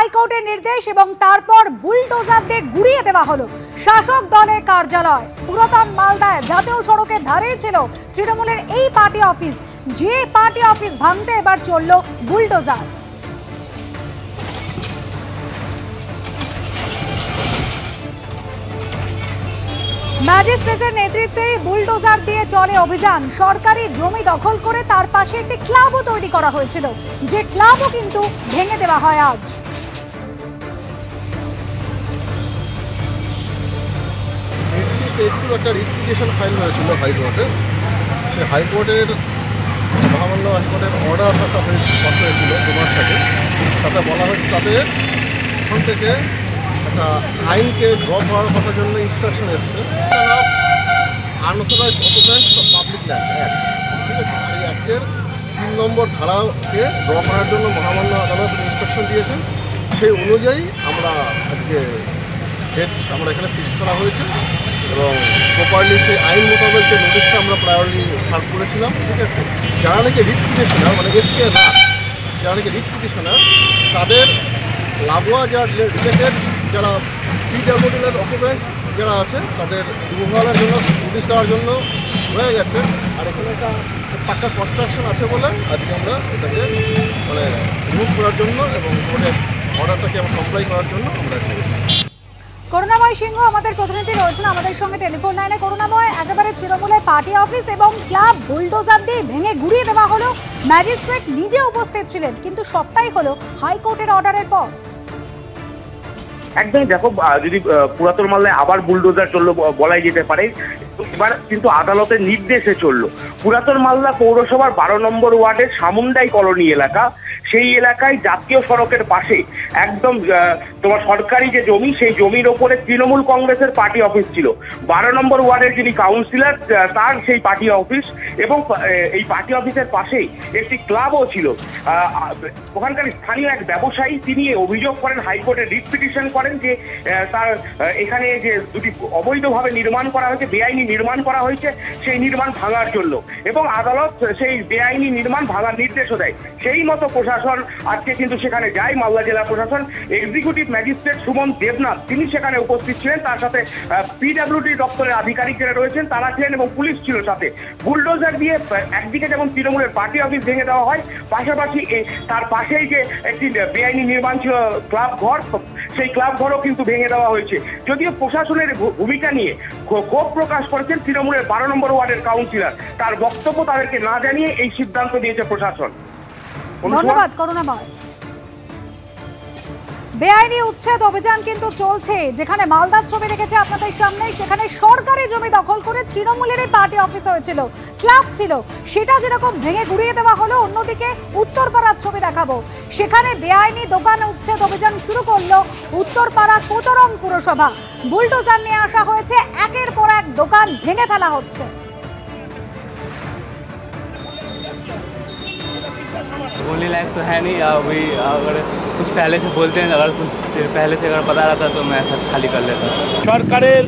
হাইকোর্টের নির্দেশ এবং তারপর বুলডোজার দিয়ে গুড়িয়ে দেওয়া হলো শাসক দলের কার্যালয়। পুরাতন মালদায় জাতীয় সড়কের ধারেই ছিল তৃণমূলের এই পার্টি অফিস, যে পার্টি অফিস ভাঙতে এবার চলল বুলডোজার। ম্যাজিস্ট্রেটের নেতৃত্বে বুলডোজার দিয়ে চলে অভিযান। সরকারি জমি দখল করে তার পাশে একটি ক্লাবও তৈরি করা হয়েছিল, যে ক্লাবও কিন্তু ভেঙে দেওয়া হয় আজ। একটা রিপিটিশন ফাইল হয়েছিল হাইকোর্টে, সে হাইকোর্টের মহামান্য হাইকোর্টের অর্ডার একটা পাস হয়েছিল 2 মাস আগে। তাতে বলা হয়েছে তাদের ওখান থেকে একটা আইনকে ড্রপ হওয়ার কথার জন্য ইনস্ট্রাকশন এসছে। Unauthorised occupants of public land act, ঠিক আছে, সেই অ্যাক্টের 3 নম্বর ধারাকে ড্র করার জন্য মহামান্য আদালত ইনস্ট্রাকশন দিয়েছেন। সেই অনুযায়ী আমরা আজকে ডেট আমরা এখানে ফিক্সড করা হয়েছে এবং প্রপারলি সেই আইন মোতাবেক যে নোটিশটা আমরা প্রায়োরলি সার্ভ করেছিলাম, ঠিক আছে, যারা নাকি রিট পিটিশনার মানে এসকে না, যারা নাকি রিট পিটিশনার তাদের লাগোয়া যারা রিলেটেড যারা পিডব্লিউডির অকুপেন্টস যারা আছে তাদের রিমুভালের জন্য নোটিশ দেওয়ার জন্য হয়ে গেছে। আর এখানে একটা পাক্কা কনস্ট্রাকশন আছে বলে আজকে আমরা এটাকে মানে রিমুভ করার জন্য এবং কোর্টের অর্ডারটাকে আমরা কমপ্লাই করার জন্য আমরা এখানে এসেছি। করুণাময় সিংহ আমাদের প্রতিনিধি রয়েছেন আমাদের সঙ্গে টেলিফোন লাইনে। করুণাময়, একেবারে তৃণমূলের পার্টি অফিস এবং ক্লাব বুলডোজার দিয়ে ভেঙে গুড়িয়ে দেওয়া হলো। ম্যাজিস্ট্রেট নিজে উপস্থিত ছিলেন, কিন্তু সবটাই হলো হাইকোর্টের অর্ডারের পর। একদমই দেখো, যদি পুরাতন মামলায় আবার বুলডোজার চললো বলাই যেতে পারে, এবার কিন্তু আদালতের নির্দেশে চললো। পুরাতন মালদা পৌরসভার 12 নম্বর ওয়ার্ডের সামুন্ডাই কলোনি এলাকা, সেই এলাকায় জাতীয় সড়কের পাশে একদম তোমার সরকারি যে জমি, সেই জমির ওপরে তৃণমূল কংগ্রেসের পার্টি অফিস ছিল। 12 নম্বর ওয়ার্ডের যিনি কাউন্সিলর তার সেই পার্টি অফিস, এবং এই পার্টি অফিসের পাশেই একটি ক্লাবও ছিল। ওখানকার স্থানীয় এক ব্যবসায়ী তিনি অভিযোগ করেন, হাইকোর্টে রিট পিটিশন করেন যে তার এখানে যে দুটি অবৈধভাবে নির্মাণ করা হয়েছে, বেআইনি নির্মাণ করা হয়েছে, সেই নির্মাণ ভাঙার জন্য, এবং আদালত সেই বেআইনি নির্মাণ ভাঙার নির্দেশও দেয়। সেই মতো প্রশাসন আজকে কিন্তু সেখানে যায়। মালদা জেলা প্রশাসন এক্সিকিউটিভ ম্যাজিস্ট্রেট সুমন দেবনাথ তিনি সেখানে উপস্থিত ছিলেন, তার সাথে পিডব্লিউডি দপ্তরের আধিকারিকরা রয়েছেন, তারা ছিলেন, এবং পুলিশ ছিল সাথে। বুলডোজার দিয়ে একদিকে যেমন তৃণমূলের পার্টি অফিস ভেঙে দেওয়া হয়, পাশাপাশি তার পাশেই যে একটি বেআইনি নির্মাণ ছিল ক্লাব ঘর, সেই ক্লাব ঘরও কিন্তু ভেঙে দেওয়া হয়েছে। যদিও প্রশাসনের ভূমিকা নিয়ে ক্ষোভ প্রকাশ করেছেন তৃণমূলের 12 নম্বর ওয়ার্ডের কাউন্সিলর, তার বক্তব্য তাদেরকে না জানিয়ে এই সিদ্ধান্ত নিয়েছে প্রশাসন। ধন্যবাদ করুণাময়। বেআইনি উচ্ছেদ অভিযান কিন্তু চলছে। যেখানে মালদার ছবি রেখেছে আপনাদের সামনে, সেখানে সরকারি জমি দখল করে তৃণমূলেরই পার্টি অফিস হয়েছিল, ক্লাব ছিল, সেটা যেরকম ভেঙে গুড়িয়ে দেওয়া হলো, অন্যদিকে উত্তরপাড়ার ছবি দেখাবো। সেখানে বেআইনি দোকান উচ্ছেদ অভিযান শুরু করলো উত্তরপাড়া কোতরং পুরসভা। বুলডোজার নিয়ে আসা হয়েছে, একের পর এক দোকান ভেঙে ফেলা হচ্ছে। बोलने लायक तो है नहीं, अभी अगर कुछ पहले से बोलते हैं, अगर कुछ पहले से अगर पता रहता तो मैं खाली कर लेता। সরকারের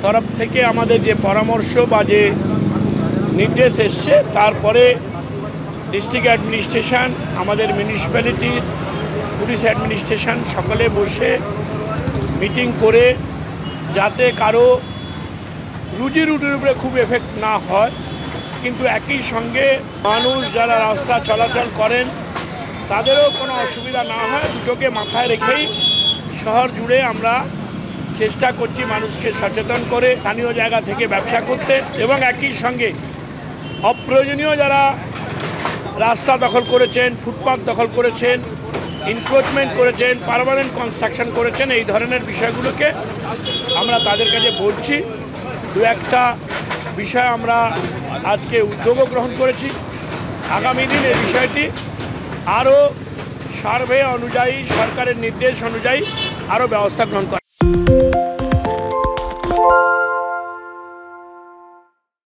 তরফ থেকে আমাদের যে পরামর্শ বা যে নির্দেশ এসছে, তারপরে ডিস্ট্রিক্ট অ্যাডমিনিস্ট্রেশন, আমাদের মিউনিসিপ্যালিটি, পুলিশ অ্যাডমিনিস্ট্রেশন সকলে বসে মিটিং করে যাতে কারো রুজি রুটির উপরে খুব এফেক্ট না হয়, কিন্তু একই সঙ্গে মানুষ যারা রাস্তা চলাচল করেন তাদেরও কোনো অসুবিধা না হয়, দুটোকে মাথায় রেখেই শহর জুড়ে আমরা চেষ্টা করছি মানুষকে সচেতন করে স্থানীয় জায়গা থেকে ব্যবসা করতে, এবং একই সঙ্গে অপ্রয়োজনীয় যারা রাস্তা দখল করেছেন, ফুটপাথ দখল করেছেন, এনক্রোচমেন্ট করেছেন, পার্মানেন্ট কনস্ট্রাকশন করেছেন, এই ধরনের বিষয়গুলোকে আমরা তাদের কাছে বলছি। দু একটা বিষয় আমরা আজকে উদ্যোগও গ্রহণ করেছি। আগামী দিন এই বিষয়টি আরও সার্ভে অনুযায়ী, সরকারের নির্দেশ অনুযায়ী আরও ব্যবস্থা গ্রহণ করা।